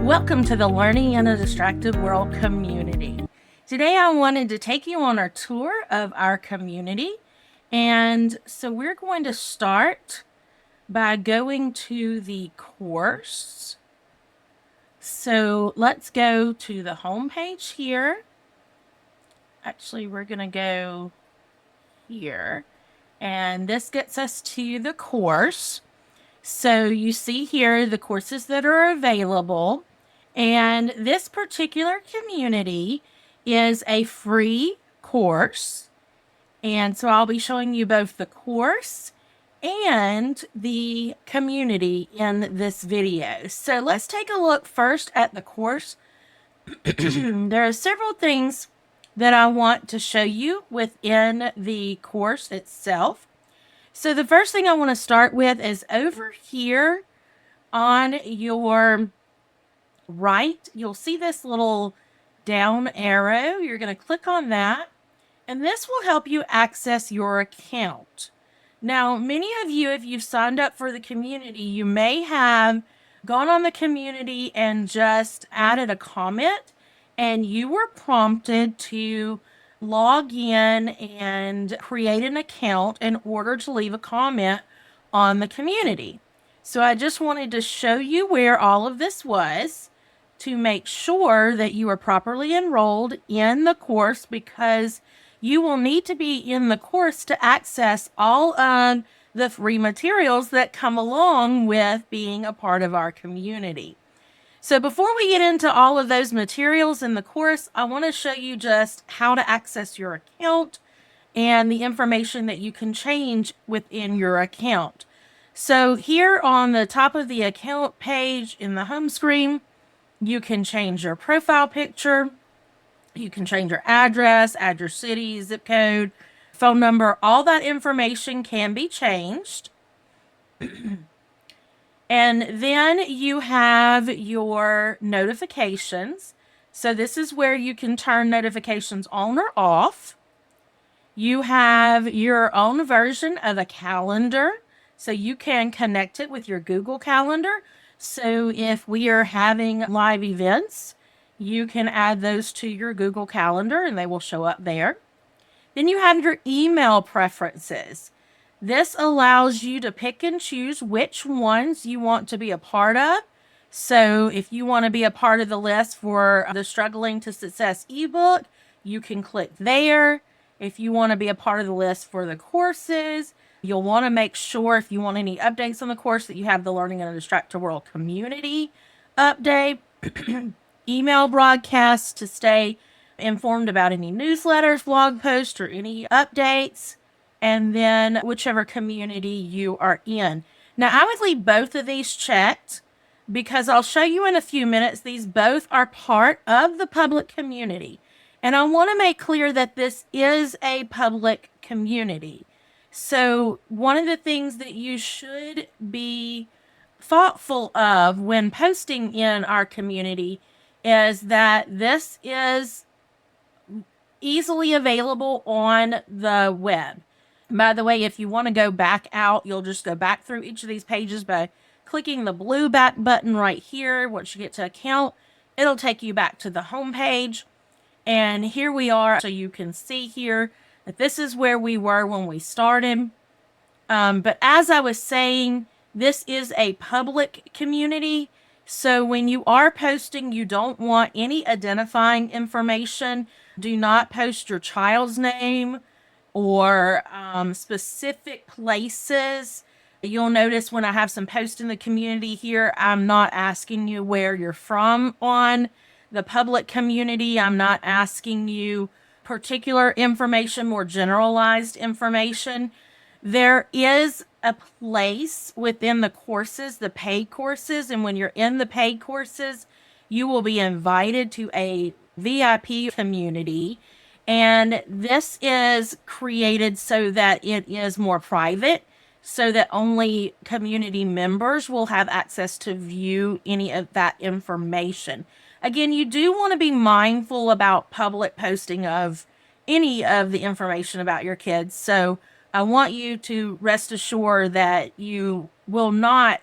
Welcome to the Learning in a Distracted World community. Today I wanted to take you on a tour of our community. And so we're going to start by going to the course. So let's go to the home page here. Actually, we're going to go here. And this gets us to the course. So you see here the courses that are available. And this particular community is a free course. And so I'll be showing you both the course and the community in this video. So let's take a look first at the course. There are several things that I want to show you within the course itself. So the first thing I want to start with is over here on your right, you'll see this little down arrow. You're going to click on that, and this will help you access your account. Now, many of you, if you've signed up for the community, you may have gone on the community and just added a comment, and you were prompted to log in and create an account in order to leave a comment on the community. So I just wanted to show you where all of this was to make sure that you are properly enrolled in the course, because you will need to be in the course to access all of the free materials that come along with being a part of our community. So before we get into all of those materials in the course, I want to show you just how to access your account and the information that you can change within your account. So here on the top of the account page in the home screen, you can change your profile picture, you can change your address, add your city, zip code, phone number. All that information can be changed. And then you have your notifications. So this is where you can turn notifications on or off. You have your own version of a calendar, so you can connect it with your Google Calendar. So if we are having live events, you can add those to your Google Calendar and they will show up there. Then you have your email preferences. This allows you to pick and choose which ones you want to be a part of. So if you want to be a part of the list for the Struggling to Success ebook, you can click there. If you want to be a part of the list for the courses, you'll want to make sure, if you want any updates on the course, that you have the Learning in a Distracted World community update, email broadcasts to stay informed about any newsletters, blog posts, or any updates, and then whichever community you are in. Now, I would leave both of these checked because I'll show you in a few minutes, these both are part of the public community. And I want to make clear that this is a public community. So one of the things that you should be thoughtful of when posting in our community is that this is easily available on the web. By the way, if you want to go back out, you'll just go back through each of these pages by clicking the blue back button right here. Once you get to account, it'll take you back to the home page. And here we are. So you can see here that this is where we were when we started. But as I was saying, this is a public community. So when you are posting, you don't want any identifying information. Do not post your child's name or specific places. You'll notice when I have some posts in the community here, I'm not asking you where you're from on the public community. I'm not asking you particular information, more generalized information. There is a place within the courses, the paid courses, and when you're in the paid courses, you will be invited to a VIP community. And this is created so that it is more private, so that only community members will have access to view any of that information. Again, you do want to be mindful about public posting of any of the information about your kids. So I want you to rest assured that you will not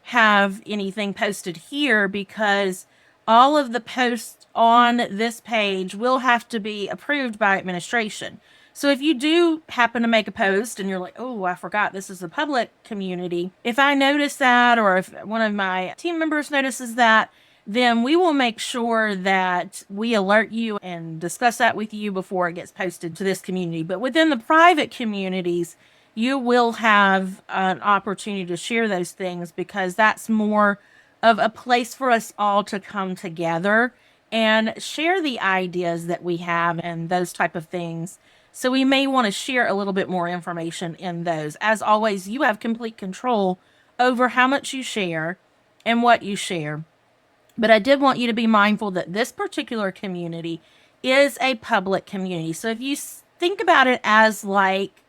have anything posted here, because all of the posts on this page will have to be approved by administration. So if you do happen to make a post and you're like, oh, I forgot this is a public community, if I notice that, or if one of my team members notices that, then we will make sure that we alert you and discuss that with you before it gets posted to this community. But within the private communities, you will have an opportunity to share those things, because that's more of a place for us all to come together and share the ideas that we have and those type of things. So we may want to share a little bit more information in those. As always, you have complete control over how much you share and what you share. But I did want you to be mindful that this particular community is a public community. So if you think about it as like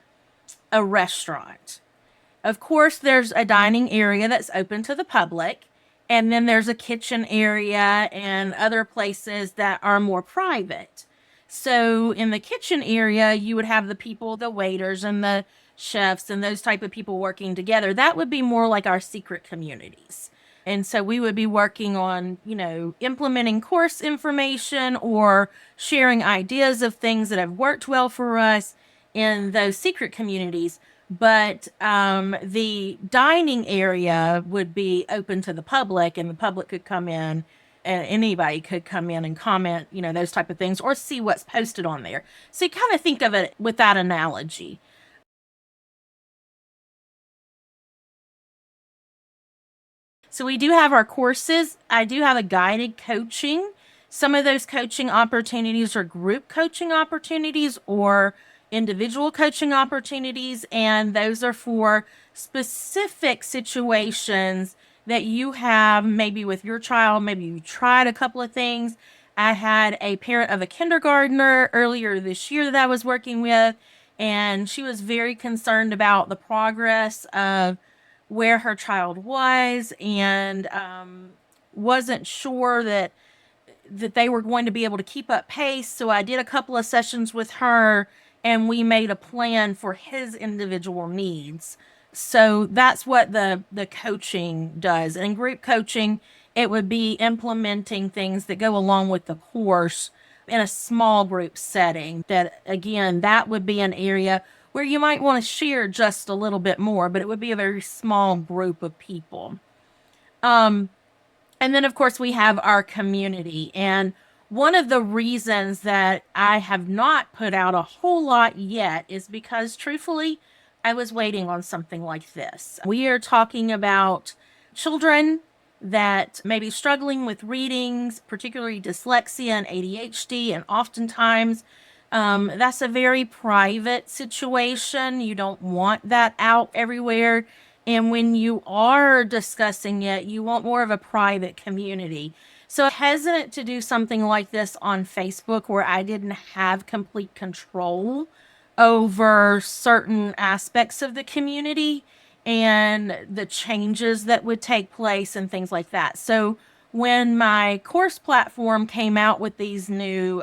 a restaurant, of course, there's a dining area that's open to the public, and then there's a kitchen area and other places that are more private. So in the kitchen area, you would have the people, the waiters and the chefs and those type of people working together. That would be more like our secret communities. And so we would be working on, implementing course information or sharing ideas of things that have worked well for us in those secret communities. But the dining area would be open to the public, and the public could come in, and anybody could come in and comment, those type of things, or see what's posted on there. So you kind of think of it with that analogy. So we do have our courses. I do have a guided coaching. Some of those coaching opportunities are group coaching opportunities or individual coaching opportunities, and those are for specific situations that you have maybe with your child. Maybe you tried a couple of things. I had a parent of a kindergartner earlier this year that I was working with, and she was very concerned about the progress of where her child was, and wasn't sure that they were going to be able to keep up pace. So I did a couple of sessions with her, and we made a plan for his individual needs. So that's what the coaching does. And in group coaching, it would be implementing things that go along with the course in a small group setting. That, again, that would be an area where you might want to share just a little bit more, but it would be a very small group of people. And then, of course, we have our community. And one of the reasons that I have not put out a whole lot yet is because, truthfully, I was waiting on something like this. We are talking about children that may be struggling with readings, particularly dyslexia and ADHD, and oftentimes that's a very private situation. You don't want that out everywhere. And when you are discussing it, you want more of a private community. So hesitant to do something like this on Facebook where I didn't have complete control over certain aspects of the community and the changes that would take place and things like that. So when my course platform came out with these new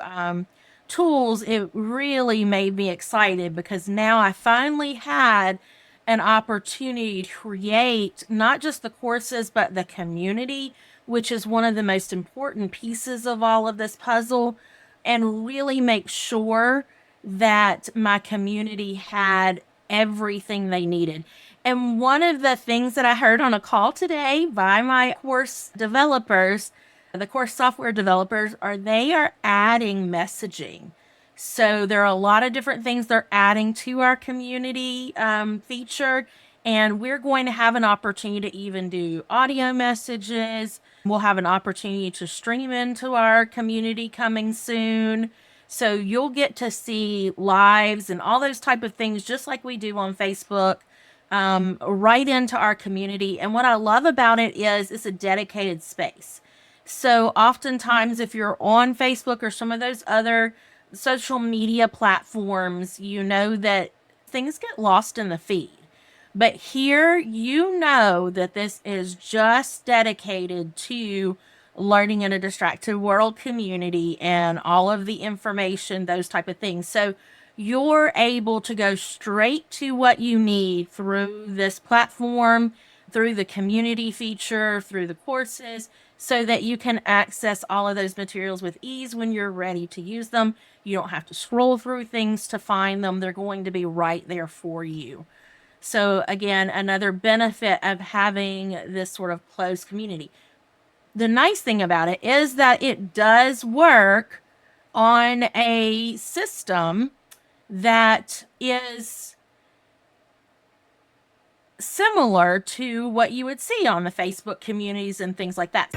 tools, it really made me excited, because now I finally had an opportunity to create not just the courses, but the community, which is one of the most important pieces of all of this puzzle, and really make sure that my community had everything they needed. And one of the things that I heard on a call today by my course developers, the course software developers, they are adding messaging. So there are a lot of different things they're adding to our community feature. And we're going to have an opportunity to even do audio messages. We'll have an opportunity to stream into our community coming soon. So you'll get to see lives and all those type of things, just like we do on Facebook, right into our community. And what I love about it is it's a dedicated space. So oftentimes, if you're on Facebook or some of those other social media platforms, you know that things get lost in the feed. But here, you know that this is just dedicated to learning in a distracted world community and all of the information, those type of things. So you're able to go straight to what you need through this platform, through the community feature, through the courses. so that you can access all of those materials with ease when you're ready to use them. You don't have to scroll through things to find them, they're going to be right there for you. So, again, another benefit of having this sort of closed community. The nice thing about it is that it does work on a system that is similar to what you would see on the Facebook communities and things like that.